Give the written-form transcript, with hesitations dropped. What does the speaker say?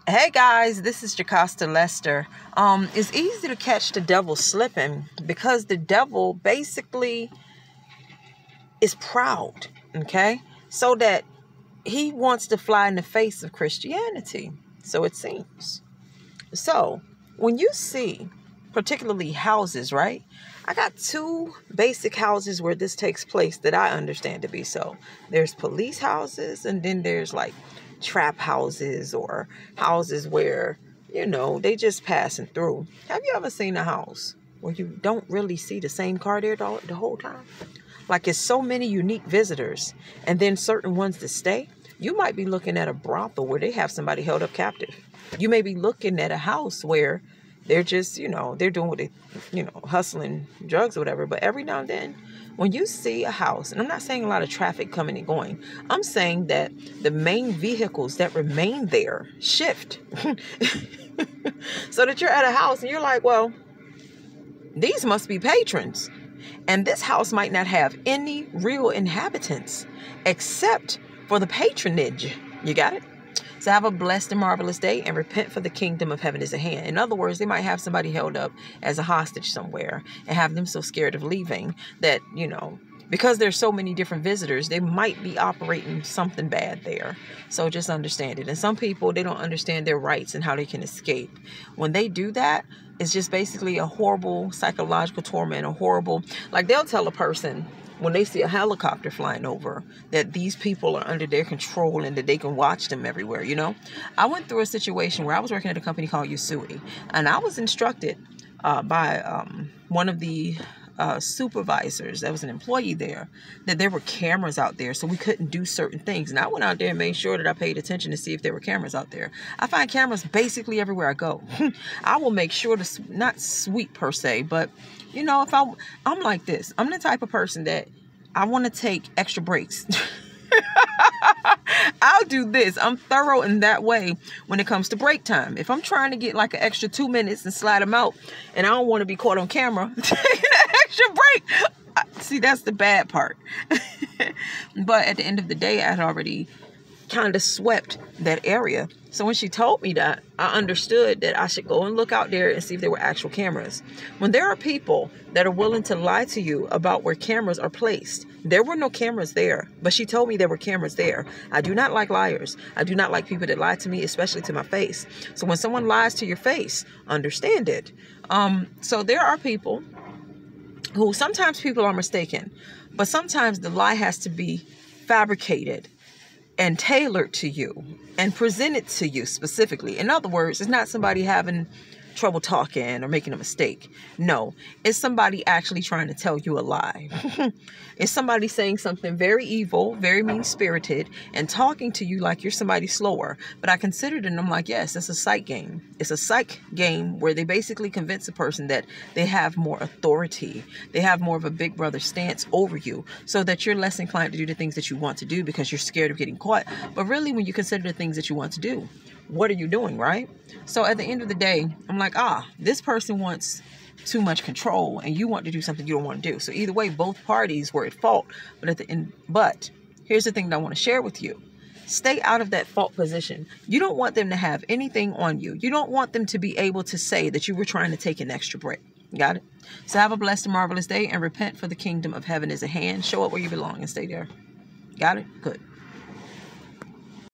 Hey guys, this is Jocasta Lester. It's easy to catch the devil slipping because the devil basically is proud, okay? So that he wants to fly in the face of Christianity, so it seems. So when you see particularly houses, right? I got two basic houses where this takes place that I understand to be so. There's police houses, and then there's like trap houses or houses where, they just passing through. Have you ever seen a house where you don't really see the same car there the whole time? Like it's so many unique visitors and then certain ones that stay. You might be looking at a brothel where they have somebody held up captive. You may be looking at a house where they're just, they're doing what they, hustling drugs or whatever. But every now and then, when you see a house, and I'm not saying a lot of traffic coming and going, I'm saying that the main vehicles that remain there shift. So that you're at a house and you're like, well, these must be patrons. And this house might not have any real inhabitants except for the patronage. You got it? So have a blessed and marvelous day and repent, for the kingdom of heaven is at hand. In other words, they might have somebody held up as a hostage somewhere and have them so scared of leaving that, because there's so many different visitors, they might be operating something bad there. So just understand it. And some people, they don't understand their rights and how they can escape. When they do that, it's just basically a horrible psychological torment, like they'll tell a person when they see a helicopter flying over that these people are under their control and that they can watch them everywhere, I went through a situation where I was working at a company called Usui, and I was instructed by one of the supervisors that was an employee there that there were cameras out there, so we couldn't do certain things. And I went out there and made sure that I paid attention to see if there were cameras out there. I find cameras basically everywhere I go. I will make sure to not sweep per se, but if I'm like this, I'm the type of person that I want to take extra breaks. I'll do this. I'm thorough in that way when it comes to break time. If I'm trying to get like an extra 2 minutes and slide them out and I don't want to be caught on camera, taking an extra break. See, that's the bad part. But at the end of the day, I had already kind of swept that area. So when she told me that, I understood that I should go and look out there and see if there were actual cameras. When there are people that are willing to lie to you about where cameras are placed, there were no cameras there, but she told me there were cameras there. I do not like liars. I do not like people that lie to me, especially to my face. So when someone lies to your face, understand it. So there are people who sometimes people are mistaken, but sometimes the lie has to be fabricated and tailored to you and presented to you specifically. In other words, it's not somebody having trouble talking or making a mistake. No, it's somebody actually trying to tell you a lie. It's somebody saying something very evil, very mean-spirited, and talking to you like you're somebody slower. But I considered it and I'm like, yes, it's a psych game. It's a psych game where they basically convince a person that they have more authority. They have more of a big brother stance over you so that you're less inclined to do the things that you want to do because you're scared of getting caught. But really, when you consider the things that you want to do, what are you doing, right? So at the end of the day, I'm like, this person wants too much control and you want to do something you don't want to do. So either way, both parties were at fault. But at the end, here's the thing that I want to share with you. Stay out of that fault position. You don't want them to have anything on you. You don't want them to be able to say that you were trying to take an extra break. Got it? So have a blessed and marvelous day and repent, for the kingdom of heaven is at hand. Show up where you belong and stay there. Got it? Good.